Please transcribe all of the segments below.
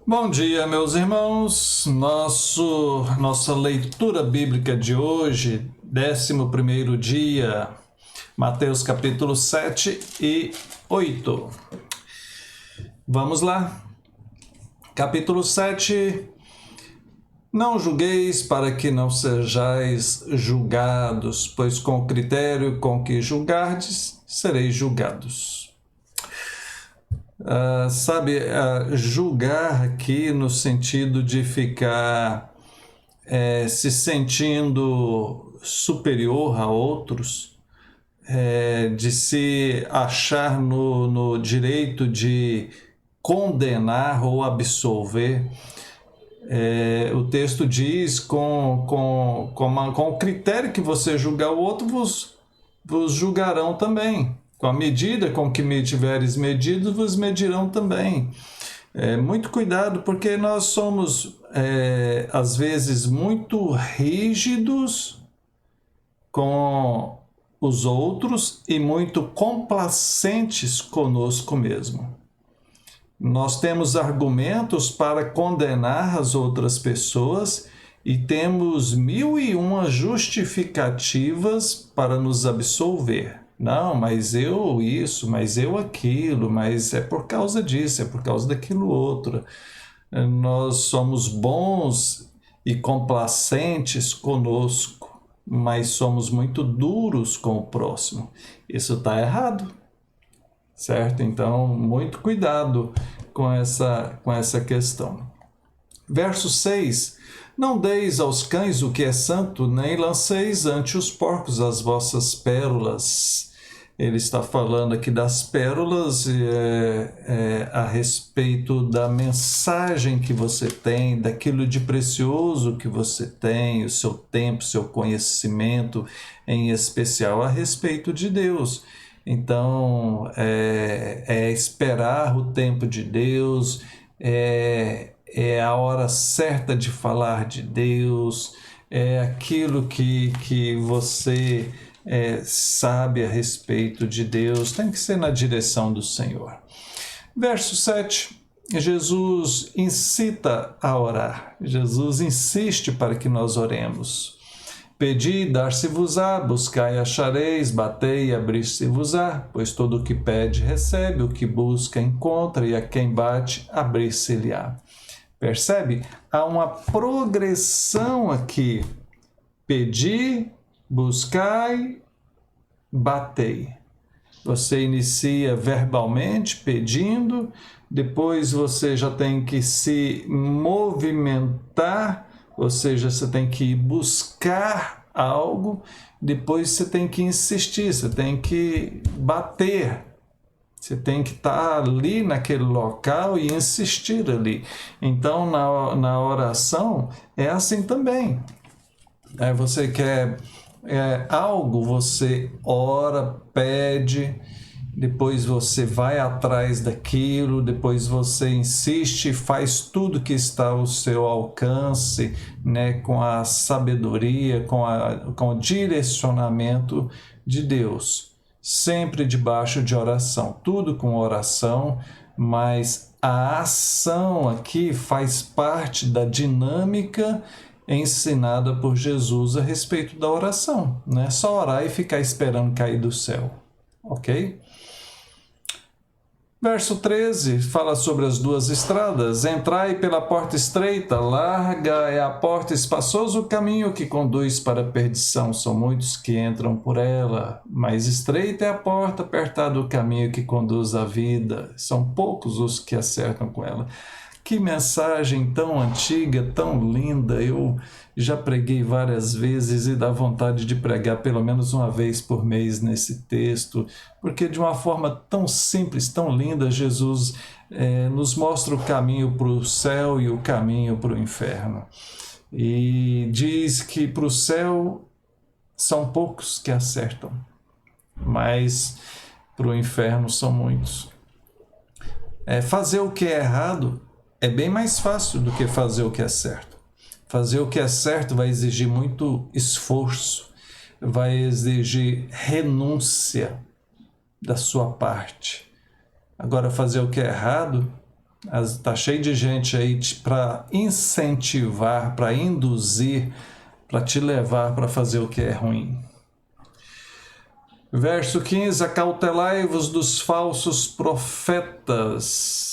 Bom dia, meus irmãos. Nossa leitura bíblica de hoje, 11º dia, Mateus capítulo 7 e 8. Vamos lá. Capítulo 7. Não julgueis para que não sejais julgados, pois com o critério com que julgardes, sereis julgados. Julgar aqui no sentido de ficar se sentindo superior a outros, de se achar no direito de condenar ou absolver. O texto diz com o critério que você julgar o outro, vos julgarão também. Com a medida com que me tiveres medido, vos medirão também. Muito cuidado, porque nós somos, às vezes, muito rígidos com os outros e muito complacentes conosco mesmo. Nós temos argumentos para condenar as outras pessoas e temos 1001 justificativas para nos absolver. Não, mas eu isso, mas eu aquilo, mas é por causa disso, é por causa daquilo outro. Nós somos bons e complacentes conosco, mas somos muito duros com o próximo. Isso está errado, certo? Então, muito cuidado com essa questão. Verso 6. Não deis aos cães o que é santo, nem lanceis ante os porcos as vossas pérolas. Ele está falando aqui das pérolas a respeito da mensagem que você tem, daquilo de precioso que você tem, o seu tempo, seu conhecimento, em especial a respeito de Deus. Então, esperar o tempo de Deus, é a hora certa de falar de Deus, é aquilo que você sabe a respeito de Deus, tem que ser na direção do Senhor. Verso 7, Jesus incita a orar, Jesus insiste para que nós oremos. Pedi, dar-se-vos-á, buscai, achareis, batei, e abrir-se-vos-á, pois todo o que pede, recebe, o que busca, encontra, e a quem bate, abrir-se-lhe-á. Percebe? Há uma progressão aqui. Pedi, buscai, batei. Você inicia verbalmente, pedindo, depois você já tem que se movimentar, ou seja, você tem que buscar algo, depois você tem que insistir, você tem que bater. Você tem que estar ali naquele local e insistir ali. Então, na oração, é assim também. Você quer algo, você ora, pede, depois você vai atrás daquilo, depois você insiste e faz tudo que está ao seu alcance, né, com a sabedoria, com o direcionamento de Deus. Sempre debaixo de oração, tudo com oração, mas a ação aqui faz parte da dinâmica ensinada por Jesus a respeito da oração. Não é só orar e ficar esperando cair do céu, ok? Verso 13 fala sobre as duas estradas. Entrai pela porta estreita, larga é a porta, espaçoso o caminho que conduz para a perdição. São muitos que entram por ela, mas estreita é a porta, apertado o caminho que conduz à vida. São poucos os que acertam com ela. Que mensagem tão antiga, tão linda. Eu já preguei várias vezes e dá vontade de pregar pelo menos uma vez por mês nesse texto, porque de uma forma tão simples, tão linda, Jesus nos mostra o caminho para o céu e o caminho para o inferno. E diz que para o céu são poucos que acertam, mas para o inferno são muitos. Fazer o que é errado é bem mais fácil do que fazer o que é certo. Fazer o que é certo vai exigir muito esforço, vai exigir renúncia da sua parte. Agora, fazer o que é errado Está cheio de gente aí para incentivar, para induzir, para te levar para fazer o que é ruim. Verso 15: acautelai-vos dos falsos profetas.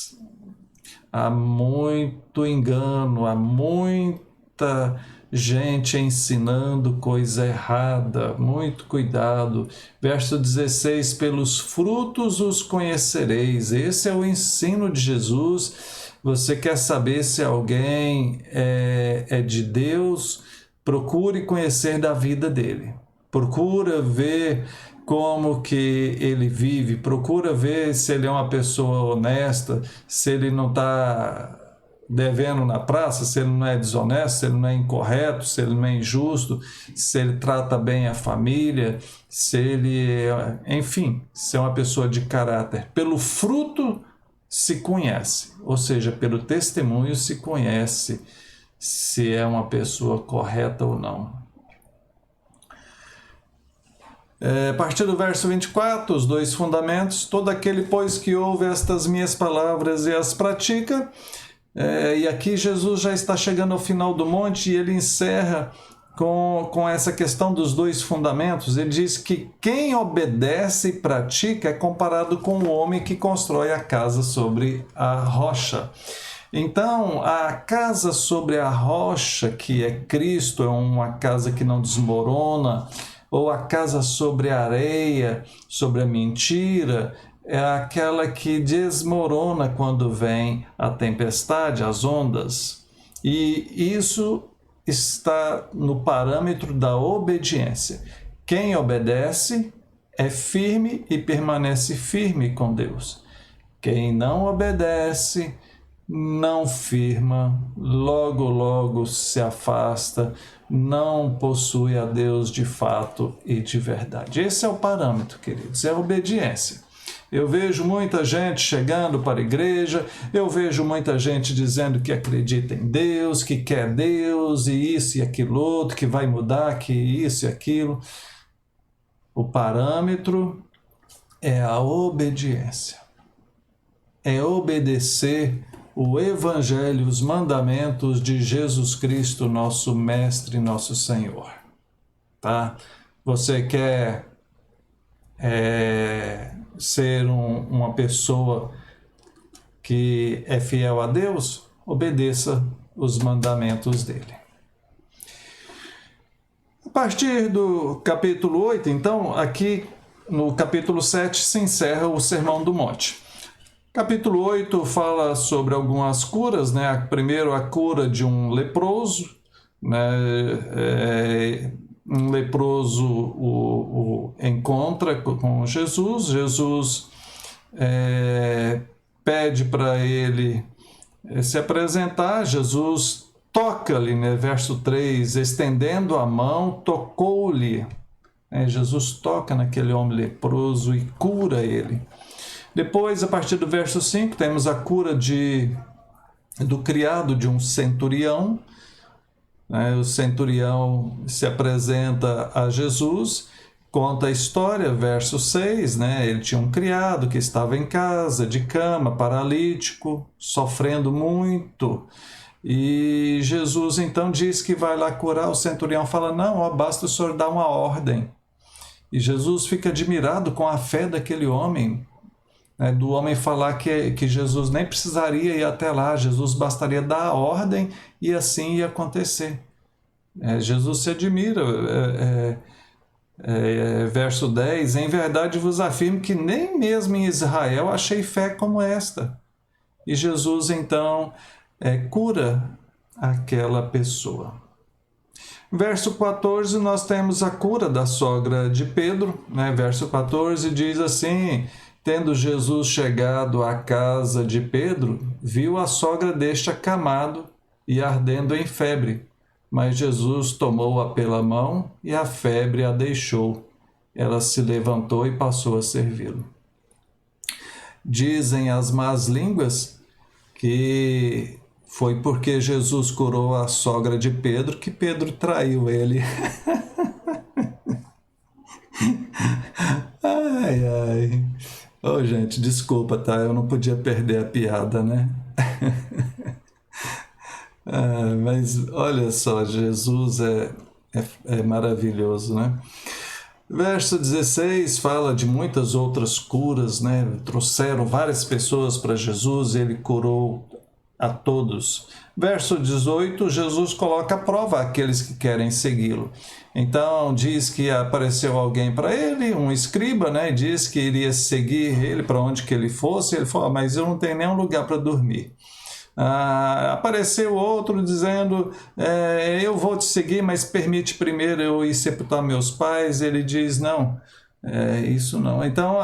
Há muito engano, há muita gente ensinando coisa errada, muito cuidado. Verso 16: pelos frutos os conhecereis. Esse é o ensino de Jesus. Você quer saber se alguém é de Deus? Procure conhecer da vida dele. Procura ver como que ele vive, procura ver se ele é uma pessoa honesta, se ele não está devendo na praça, se ele não é desonesto, se ele não é incorreto, se ele não é injusto, se ele trata bem a família, se ele, enfim, se é uma pessoa de caráter. Pelo fruto se conhece, ou seja, pelo testemunho se conhece se é uma pessoa correta ou não. A partir do verso 24, os dois fundamentos: todo aquele, pois, que ouve estas minhas palavras e as pratica. E aqui Jesus já está chegando ao final do monte e ele encerra com essa questão dos dois fundamentos. Ele diz que quem obedece e pratica é comparado com o homem que constrói a casa sobre a rocha. Então, a casa sobre a rocha, que é Cristo, é uma casa que não desmorona, ou a casa sobre a areia, sobre a mentira, é aquela que desmorona quando vem a tempestade, as ondas. E isso está no parâmetro da obediência. Quem obedece é firme e permanece firme com Deus. Quem não obedece, não firma, logo se afasta, não possui a Deus de fato e de verdade. Esse é o parâmetro, queridos, é a obediência. Eu vejo muita gente chegando para a igreja, eu vejo muita gente dizendo que acredita em Deus, que quer Deus e isso e aquilo outro, que vai mudar, que isso e aquilo. O parâmetro é a obediência. É obedecer o Evangelho, os mandamentos de Jesus Cristo, nosso Mestre e nosso Senhor. Tá? Você quer ser uma pessoa que é fiel a Deus? Obedeça os mandamentos dele. A partir do capítulo 8, então, aqui no capítulo 7 se encerra o Sermão do Monte. Capítulo 8 fala sobre algumas curas, né? Primeiro, a cura de um leproso, né? Um leproso o encontra com Jesus. Jesus pede para ele se apresentar. Jesus toca-lhe, né? Verso 3, estendendo a mão, tocou-lhe. Jesus toca naquele homem leproso e cura ele. Depois, a partir do verso 5, temos a cura do criado de um centurião. O centurião se apresenta a Jesus, conta a história, verso 6, né? Ele tinha um criado que estava em casa, de cama, paralítico, sofrendo muito. E Jesus então diz que vai lá curar. O centurião fala: não, basta o senhor dar uma ordem. E Jesus fica admirado com a fé daquele homem, do homem falar que Jesus nem precisaria ir até lá, Jesus bastaria dar a ordem e assim ia acontecer. Jesus se admira. Verso 10, em verdade vos afirmo que nem mesmo em Israel achei fé como esta. E Jesus então cura aquela pessoa. Verso 14, nós temos a cura da sogra de Pedro. Verso 14 diz assim: tendo Jesus chegado à casa de Pedro, viu a sogra deste acamado e ardendo em febre. Mas Jesus tomou-a pela mão e a febre a deixou. Ela se levantou e passou a servi-lo. Dizem as más línguas que foi porque Jesus curou a sogra de Pedro que Pedro traiu ele. Ai. Gente, desculpa, tá? Eu não podia perder a piada, né? Mas olha só, Jesus é maravilhoso, né? Verso 16 fala de muitas outras curas, né? Trouxeram várias pessoas para Jesus, ele curou a todos. Verso 18, Jesus coloca à prova aqueles que querem segui-lo. Então, diz que apareceu alguém para ele, um escriba, né? Diz que iria seguir ele para onde que ele fosse. Ele falou, mas eu não tenho nenhum lugar para dormir. Apareceu outro dizendo, eu vou te seguir, mas permite primeiro eu ir sepultar meus pais. Ele diz, não, isso não. Então,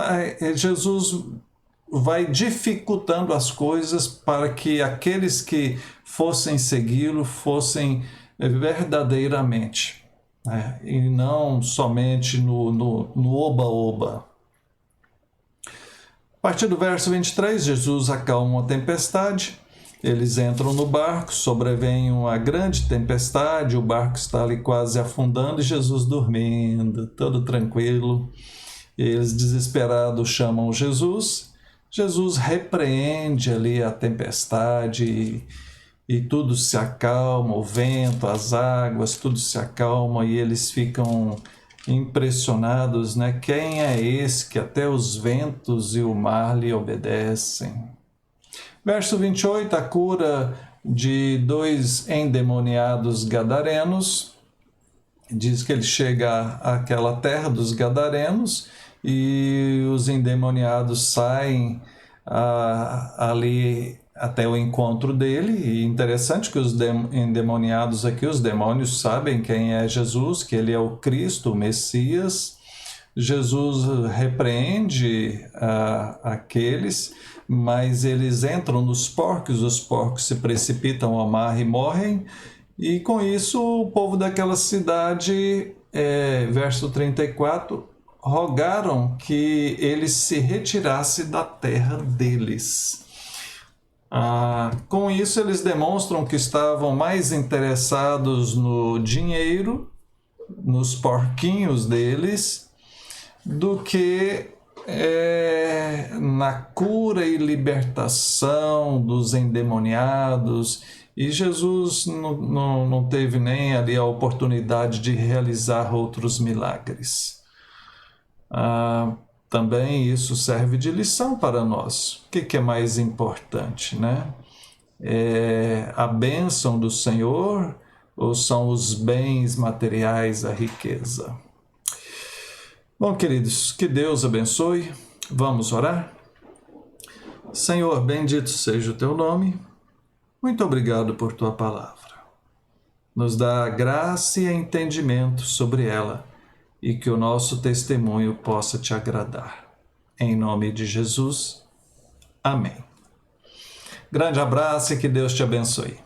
Jesus vai dificultando as coisas para que aqueles que fossem segui-lo fossem verdadeiramente, né? E não somente no oba-oba. A partir do verso 23, Jesus acalma uma tempestade. Eles entram no barco, sobrevém uma grande tempestade, o barco está ali quase afundando e Jesus dormindo, todo tranquilo. Eles, desesperados, chamam Jesus. Jesus repreende ali a tempestade e tudo se acalma, o vento, as águas, tudo se acalma e eles ficam impressionados, né? Quem é esse que até os ventos e o mar lhe obedecem? Verso 28, a cura de 2 endemoniados gadarenos. Diz que ele chega àquela terra dos gadarenos e os endemoniados saem ali até o encontro dele. E interessante que os endemoniados aqui, os demônios, sabem quem é Jesus, que ele é o Cristo, o Messias. Jesus repreende aqueles, mas eles entram nos porcos, os porcos se precipitam ao mar e morrem, e com isso o povo daquela cidade, verso 34, rogaram que ele se retirasse da terra deles. Com isso eles demonstram que estavam mais interessados no dinheiro, nos porquinhos deles, do que na cura e libertação dos endemoniados. E Jesus não teve nem ali a oportunidade de realizar outros milagres. Também isso serve de lição para nós. O que é mais importante, né? A bênção do Senhor ou são os bens materiais, a riqueza? Bom, queridos, que Deus abençoe. Vamos orar? Senhor, bendito seja o teu nome. Muito obrigado por tua palavra. Nos dá graça e entendimento sobre ela e que o nosso testemunho possa te agradar. Em nome de Jesus. Amém. Grande abraço e que Deus te abençoe.